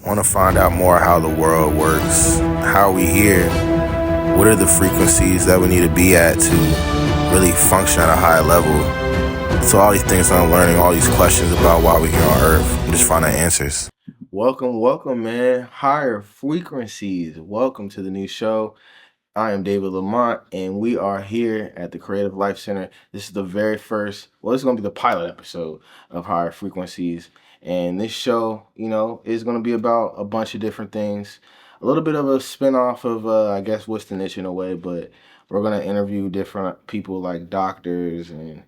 Want to find out more how the world works, how we here, what are the frequencies that we need to be at to really function at a high level. So all these things I'm learning, all these questions about why we're here on Earth, I'm just finding answers. Welcome, man. Higher frequencies. Welcome to the new show. I am David Lamont, and we are here at the Creative Life Center. This is the very first, this is going to be the pilot episode of Higher Frequencies. And this show, is going to be about a bunch of different things. A little bit of a spinoff of, I guess, What's the Niche in a way, but we're going to interview different people like doctors and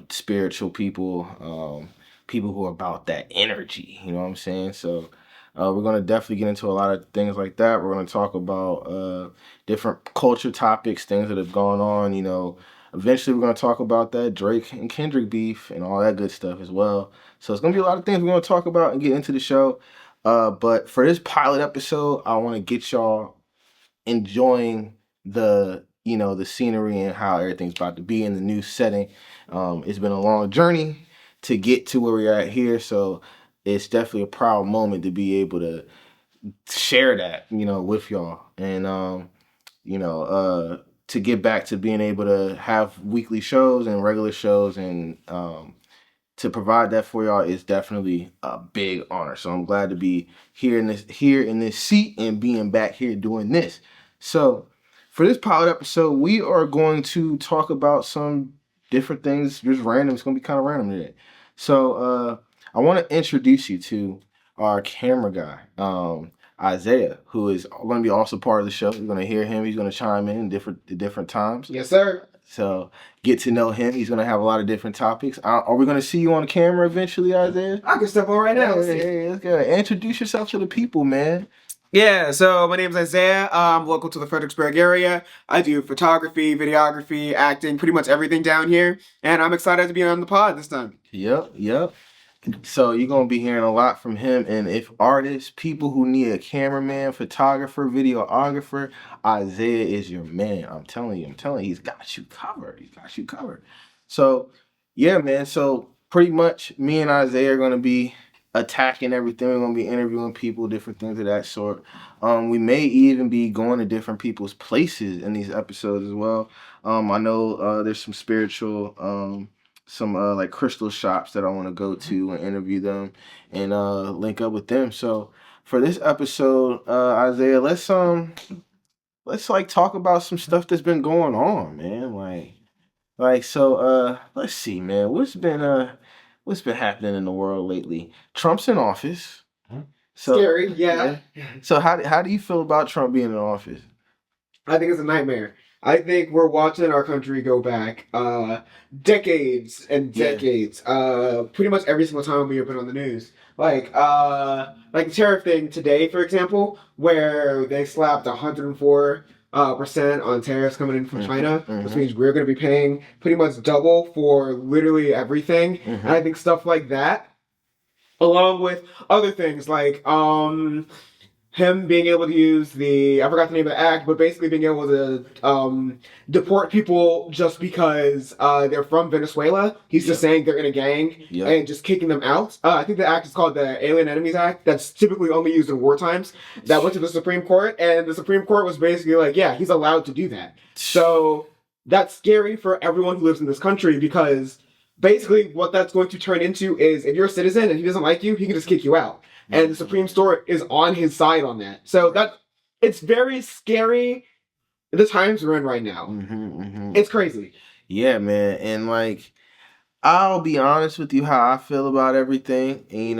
spiritual people, people who are about that energy, you know what I'm saying? So we're going to definitely get into a lot of things like that. We're going to talk about different culture topics, things that have gone on, Eventually, we're going to talk about that Drake and Kendrick beef and all that good stuff as well. So it's going to be a lot of things we're going to talk about and get into the show. But for this pilot episode, I want to get y'all enjoying the scenery and how everything's about to be in the new setting. It's been a long journey to get to where we're at here. So it's definitely a proud moment to be able to share that, with y'all. And, to get back to being able to have weekly shows and regular shows and to provide that for y'all is definitely a big honor. So I'm glad to be here in this seat and being back here doing this. So for this pilot episode, we are going to talk about some different things, just random. It's going to be kind of random today. So I want to introduce you to our camera guy, Isaiah, who is going to be also part of the show. You're going to hear him. He's going to chime in different times. Yes, sir. So get to know him. He's going to have a lot of different topics. Are we going to see you on camera eventually, Isaiah? I can step on right now. Hey, let's go. Introduce yourself to the people, man. Yeah, so my name is Isaiah. I'm local to the Fredericksburg area. I do photography, videography, acting, pretty much everything down here. And I'm excited to be on the pod this time. Yep. So you're going to be hearing a lot from him. And if artists, people who need a cameraman, photographer, videographer, Isaiah is your man. I'm telling you, he's got you covered. So, yeah, man. So pretty much me and Isaiah are going to be attacking everything. We're going to be interviewing people, different things of that sort. We may even be going to different people's places in these episodes as well. I know there's some spiritual... some like crystal shops that I want to go to and interview them and link up with them. So for this episode, Isaiah, let's like talk about some stuff that's been going on, man. Let's see, man. What's been happening in the world lately? Trump's in office. So, scary, yeah. So how do you feel about Trump being in office? I think it's a nightmare. I think we're watching our country go back decades and decades. Pretty much every single time we open on the news. Like the tariff thing today, for example, where they slapped 104% on tariffs coming in from China, which means we're going to be paying pretty much double for literally everything. And I think stuff like that, along with other things like him being able to use I forgot the name of the act, but basically being able to deport people just because they're from Venezuela. He's just saying they're in a gang and just kicking them out. I think the act is called the Alien Enemies Act. That's typically only used in war times. That went to the Supreme Court, and the Supreme Court was basically like, yeah, he's allowed to do that. So that's scary for everyone who lives in this country because basically what that's going to turn into is if you're a citizen and he doesn't like you, he can just kick you out. And the Supreme Court is on his side on that. So it's very scary the times we're in right now. It's crazy. Yeah, man. And I'll be honest with you how I feel about everything. And,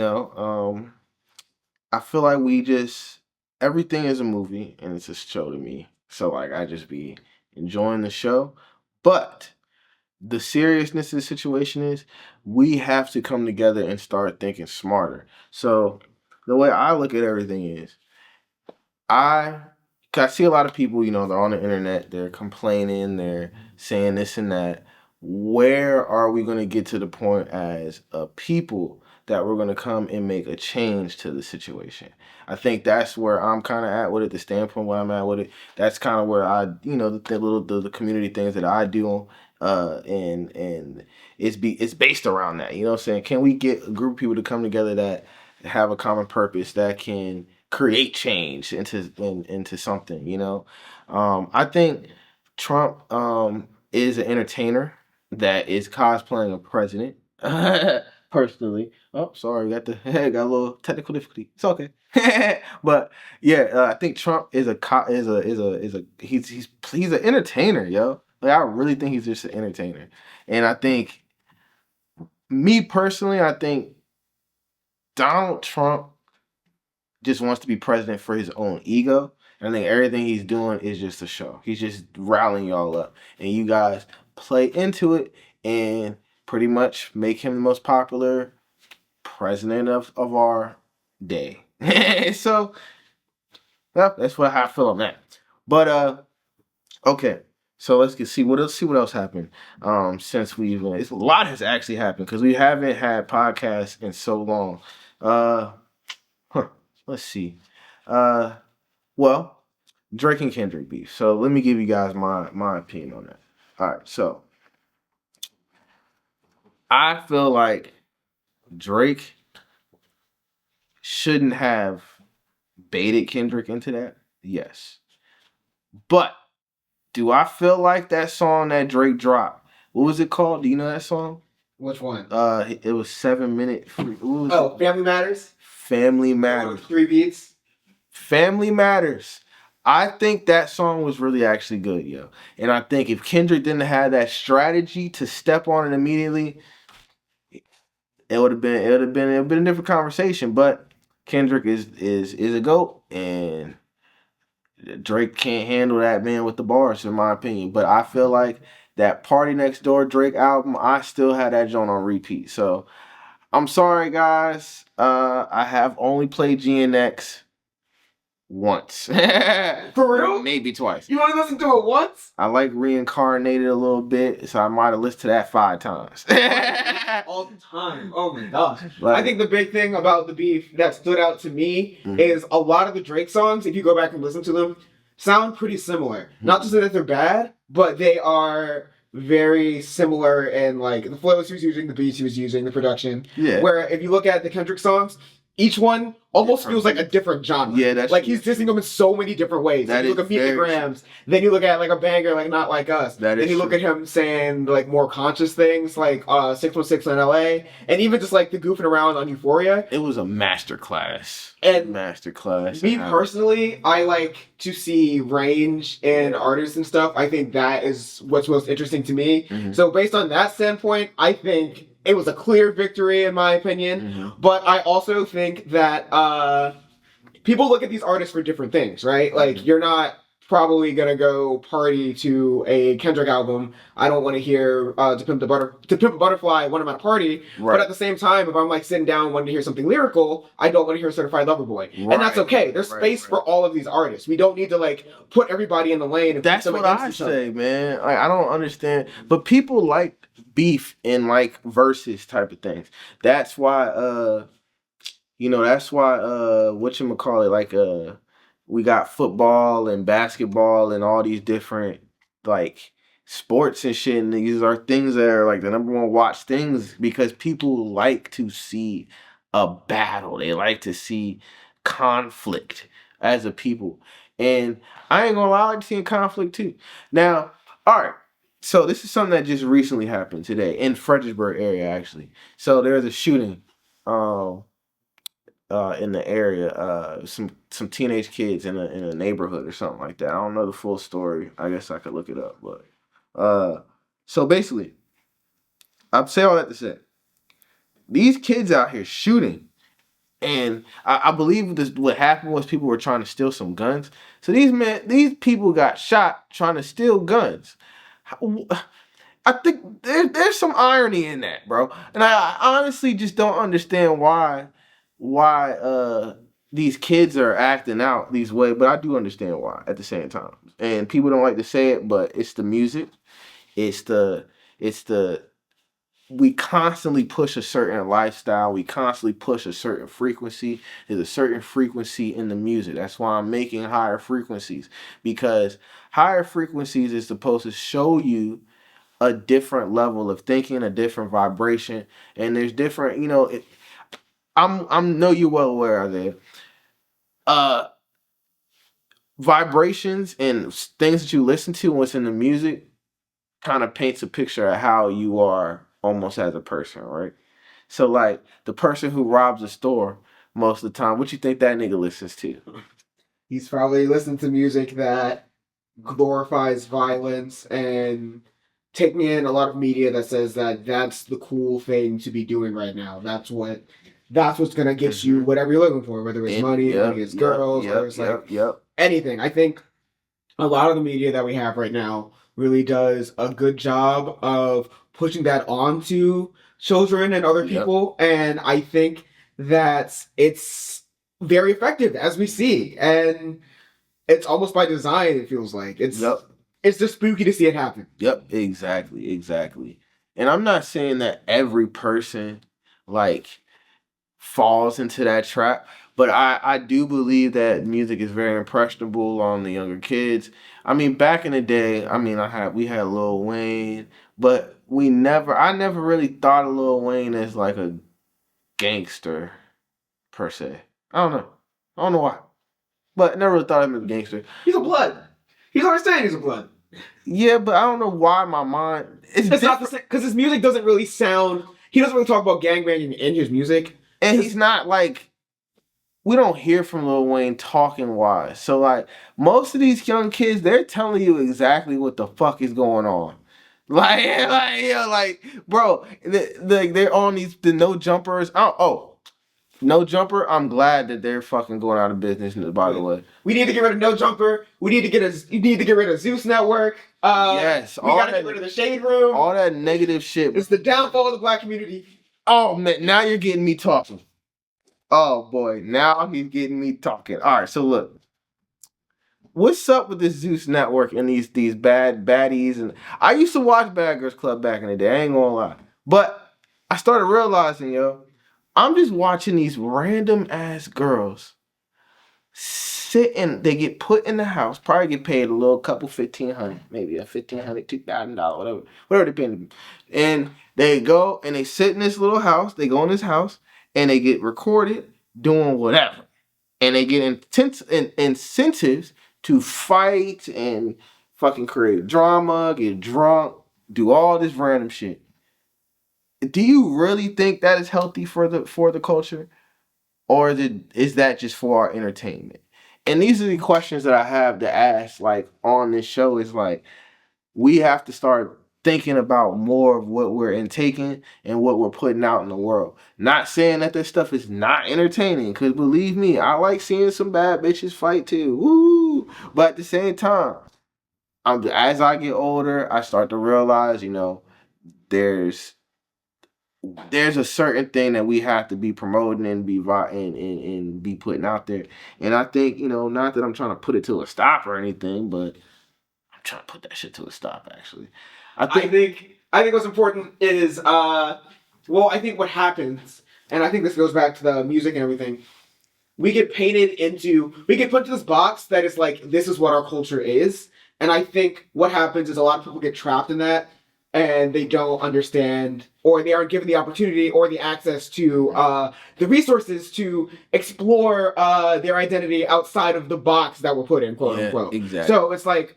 I feel like everything is a movie and it's a show to me. So I just be enjoying the show. But the seriousness of the situation is we have to come together and start thinking smarter. So the way I look at everything is I see a lot of people, they're on the internet, they're complaining, they're saying this and that. Where are we going to get to the point as a people that we're going to come and make a change to the situation? I think that's where I'm kind of at with it, the standpoint where I'm at with it. That's kind of where the community things that I do, and it's based around that. You know what I'm saying? Can we get a group of people to come together that have a common purpose that can create change into something. I think Trump is an entertainer that is cosplaying a president. Personally, oh sorry, got a little technical difficulty. It's okay. But yeah, I think Trump is he's an entertainer, yo. Like I really think he's just an entertainer, and I think me personally, I think Donald Trump just wants to be president for his own ego. And I think everything he's doing is just a show. He's just rallying y'all up, and you guys play into it and pretty much make him the most popular president of our day. So well, that's how I feel on that. But okay. So let's see what else happened. Since a lot has actually happened because we haven't had podcasts in so long. Let's see. Well, Drake and Kendrick beef. So let me give you guys my opinion on that. All right. So I feel like Drake shouldn't have baited Kendrick into that. Yes, but do I feel like that song that Drake dropped? What was it called? Do you know that song? Which one? It was 7 minute. Family Matters. Family Matters. 3 beats. Family Matters. I think that song was really actually good, yo. And I think if Kendrick didn't have that strategy to step on it immediately, it would have been a different conversation. But Kendrick is a GOAT, and Drake can't handle that man with the bars, in my opinion. But I feel like that Party Next Door Drake album, I still had that joint on repeat. So I'm sorry, guys. I have only played GNX once. For real? Maybe twice. You only listened to it once? I like Reincarnated a little bit, so I might have listened to that 5 times. All the time. Oh my gosh. Like, I think the big thing about the beef that stood out to me is a lot of the Drake songs, if you go back and listen to them, sound pretty similar. Not to say that they're bad, but they are very similar in like the flows he was using, the beats he was using, the production. Yeah. Where if you look at the Kendrick songs, each one almost feels like a different genre. Yeah, that's like he's dissing them in so many different ways. That you look is at Megagrams, then you look at like a banger like Not Like Us. That then is you look at him saying like more conscious things like 616 in LA, and even just like the goofing around on Euphoria. It was a masterclass. And masterclass. Me personally, I like to see range in artists and stuff. I think that is what's most interesting to me. So based on that standpoint, I think it was a clear victory in my opinion. But I also think that people look at these artists for different things, right? Like you're not probably gonna go party to a Kendrick album. I don't want to hear To Pimp a Butterfly when I'm at a party. Right. But at the same time, if I'm like sitting down wanting to hear something lyrical, I don't want to hear Certified Lover Boy. Right. And that's okay. There's space for all of these artists. We don't need to like put everybody in the lane. And that's what I say, man. Like, I don't understand, but people like beef and like versus type of things. That's why whatchamacallit, like we got football and basketball and all these different like sports and shit, and these are things that are like the number one watch things because people like to see a battle. They like to see conflict as a people. And I ain't gonna lie, I like seeing conflict too. Now, all right. So this is something that just recently happened today in Fredericksburg area, actually. So there's a shooting in the area, some teenage kids in a neighborhood or something like that. I don't know the full story. I guess I could look it up, but so basically, I'll say all that to say, these kids out here shooting, and I believe what happened was people were trying to steal some guns. So these people got shot trying to steal guns. I think there's some irony in that, bro, and I honestly just don't understand why these kids are acting out these way, but I do understand why at the same time. And people don't like to say it, but it's the music. It's the we constantly push a certain lifestyle. We constantly push a certain frequency. There's a certain frequency in the music. That's why I'm making higher frequencies, because higher frequencies is supposed to show you a different level of thinking, a different vibration, and there's different, I'm know you're well aware of it. Uh, Vibrations and things that you listen to, what's in the music, kind of paints a picture of how you are almost as a person, right? So like the person who robs a store most of the time, what you think that nigga listens to? He's probably listening to music that glorifies violence and taking in a lot of media that says that that's the cool thing to be doing right now. That's what's gonna get you whatever you're looking for, whether it's money, whether it's girls, whether it's like anything. I think a lot of the media that we have right now really does a good job of pushing that onto children and other people, and I think that it's very effective as we see, and it's almost by design. It feels like it's just spooky to see it happen. Yep, exactly. And I'm not saying that every person like falls into that trap, but I do believe that music is very impressionable on the younger kids. I mean, back in the day, I mean, we had Lil Wayne, but I never really thought of Lil Wayne as like a gangster per se. I don't know why, but I never really thought of him as a gangster. He's a blood. He's always saying he's a blood. Yeah, but I don't know why my mind. It's not the same because his music doesn't really sound. He doesn't really talk about gangbanging in his music, and he's not like. We don't hear from Lil Wayne talking wise. So like most of these young kids, they're telling you exactly what the fuck is going on. Like, bro, they're on the no jumpers. No jumper. I'm glad that they're fucking going out of business. By the way, we need to get rid of no jumper. You need to get rid of Zeus Network. Yes, we gotta get rid of the Shade Room. All that negative shit. It's the downfall of the black community. Oh man, now you're getting me talking. Oh boy, now he's getting me talking. All right, so look, what's up with this Zeus Network and these bad baddies? And I used to watch Bad Girls Club back in the day. I ain't gonna lie, but I started realizing, I'm just watching these random ass girls sitting. They get put in the house, probably get paid a little couple $1,500, maybe a $1,500, $2,000, whatever they pay them, and they go and they sit in this little house. They go in this house. And they get recorded doing whatever. And they get incentives to fight and fucking create drama, get drunk, do all this random shit. Do you really think that is healthy for the culture? Or is that just for our entertainment? And these are the questions that I have to ask like on this show is like we have to start thinking about more of what we're intaking and what we're putting out in the world. Not saying that this stuff is not entertaining, because believe me, I like seeing some bad bitches fight too. Woo! But at the same time, as I get older, I start to realize, there's a certain thing that we have to be promoting and be putting out there. And I think, not that I'm trying to put it to a stop or anything, but I'm trying to put that shit to a stop actually. I think what's important is I think what happens, and I think this goes back to the music and everything, we get put into this box that is like, this is what our culture is. And I think what happens is a lot of people get trapped in that and they don't understand, or they aren't given the opportunity or the access to the resources to explore their identity outside of the box that we're put in, quote unquote. Exactly. So it's like,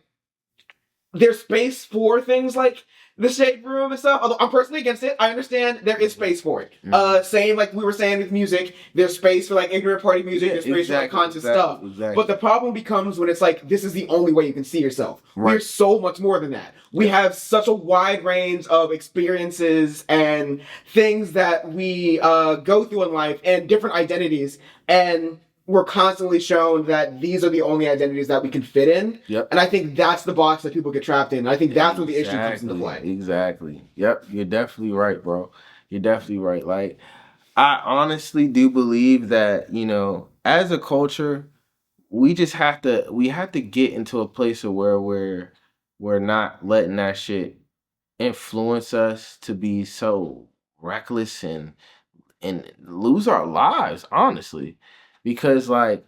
there's space for things like the Shade Room and stuff. Although I'm personally against it, I understand there is space for it. Same like we were saying with music, there's space for like ignorant party music, there's space for like conscious stuff. Exactly. But the problem becomes when it's like, this is the only way you can see yourself. Right. We're so much more than that. We have such a wide range of experiences and things that we go through in life and different identities, and we're constantly shown that these are the only identities that we can fit in. Yep. And I think that's the box that people get trapped in. I think that's where the issue comes into play. Exactly. Yep. You're definitely right, bro. You're definitely right. Like, I honestly do believe that, as a culture, we have to get into a place of where we're not letting that shit influence us to be so reckless and lose our lives, honestly. Because, like,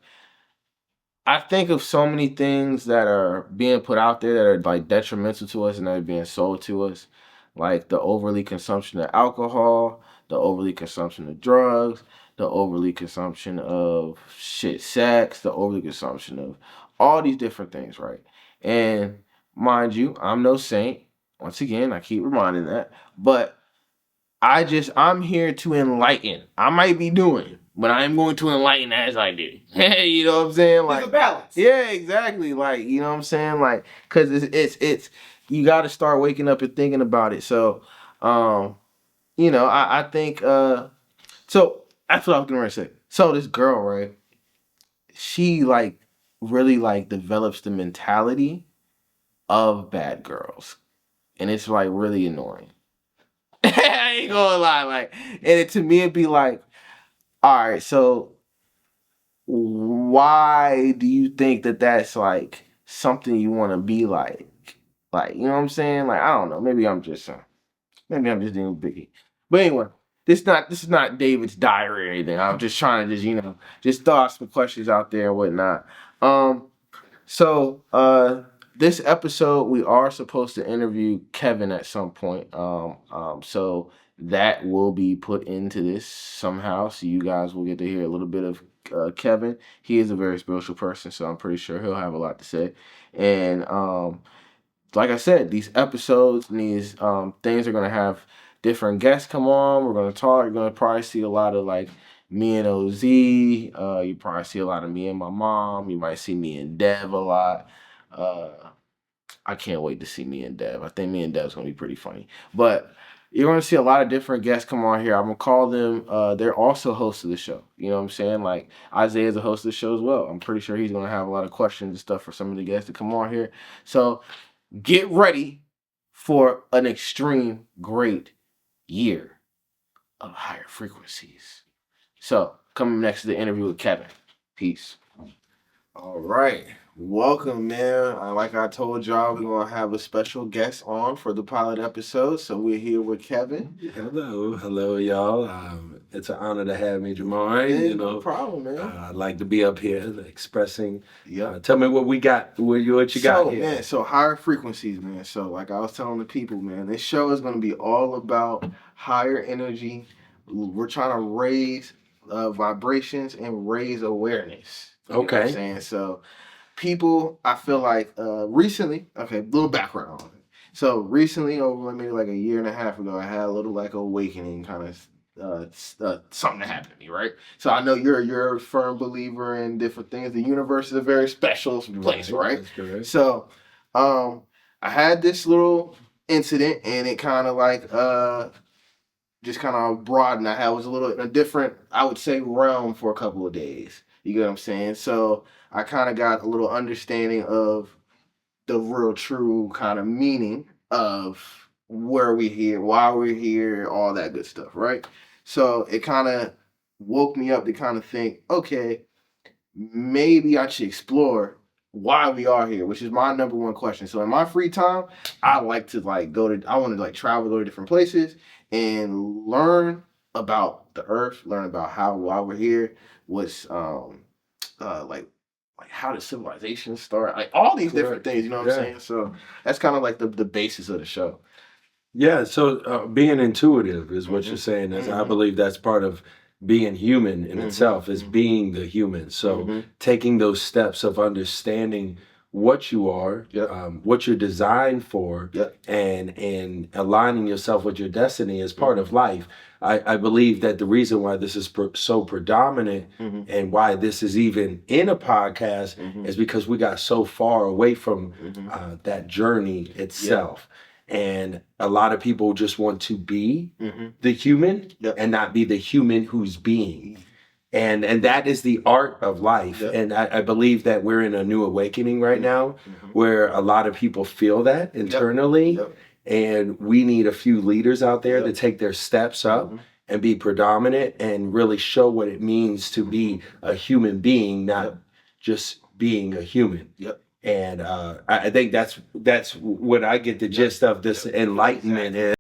I think of so many things that are being put out there that are, like, detrimental to us and that are being sold to us. Like, the overly consumption of alcohol, the overly consumption of drugs, the overly consumption of sex, the overly consumption of all these different things, right? And mind you, I'm no saint. Once again, I keep reminding that, but I'm here to enlighten. I might be doing, but I am going to enlighten as I do. You know what I'm saying? Like, there's a balance. Yeah, exactly. Like, you know what I'm saying? Like, cause it's you got to start waking up and thinking about it. So, I think, so that's what I was going to say. So this girl, right? She like really like develops the mentality of bad girls, and it's like really annoying. I ain't gonna lie, like, and to me it'd be like, all right, so why do you think that that's like something you want to be like? Like, you know what I'm saying? Like, I don't know. Maybe I'm just doing Biggie. But anyway, this is not David's diary or anything. I'm just trying to just throw out some questions out there and whatnot. So this episode we are supposed to interview Kevin at some point. So that will be put into this somehow. So you guys will get to hear a little bit of Kevin. He is a very spiritual person, so I'm pretty sure he'll have a lot to say. And like I said, these episodes and these things are gonna have different guests come on. We're gonna talk. You're gonna probably see a lot of like me and OZ. You probably see a lot of me and my mom. You might see me and Dev a lot. I can't wait to see me and Dev. I think me and Dev's gonna be pretty funny. But you're gonna see a lot of different guests come on here. I'm gonna call them. They're also hosts of the show. You know what I'm saying? Like Isaiah's a host of the show as well. I'm pretty sure he's gonna have a lot of questions and stuff for some of the guests to come on here. So get ready for an extreme great year of higher frequencies. So, coming next to the interview with Kevin. Peace. All right. Welcome, man. Like I told y'all, we're going to have a special guest on for the pilot episode. So, we're here with Kevin. Hello, y'all. It's an honor to have me, Jamari. No problem, man. I'd like to be up here expressing. Tell me what we got. What you got here. Man, so higher frequencies, man. So, like I was telling the people, man, this show is going to be all about higher energy. We're trying to raise vibrations and raise awareness. You know what I'm saying? So, people, I feel like recently, okay, little background on it. So recently, over maybe like a year and a half ago, I had a little like awakening kind of something that happened to me, right? So I know you're a firm believer in different things. The universe is a very special place, right? So I had this little incident, and it kind of like just kind of broadened. I was a little in a different, I would say, realm for a couple of days. You get what I'm saying? So I kind of got a little understanding of the real true kind of meaning of where we're here, why we're here, all that good stuff, right? So it kind of woke me up to kind of think, okay, maybe I should explore why we are here, which is my number one question. So in my free time, I like to I want to travel, go to different places and learn about the earth, learn about why we're here, what's like how did civilization start, like all these different things, you know what I'm saying? So that's kind of like the basis of the show. Yeah, so being intuitive is what you're saying. I believe that's part of being human in itself, is being the human. So taking those steps of understanding what you are, what you're designed for, and aligning yourself with your destiny is part of life. I believe that the reason why this is so predominant and why this is even in a podcast is because we got so far away from that journey itself. And a lot of people just want to be the human and not be the human who's being. And that is the art of life. And I believe that we're in a new awakening right now where a lot of people feel that internally. And we need a few leaders out there to take their steps up and be predominant and really show what it means to be a human being, not just being a human. And I think that's what I get the gist of this enlightenment is.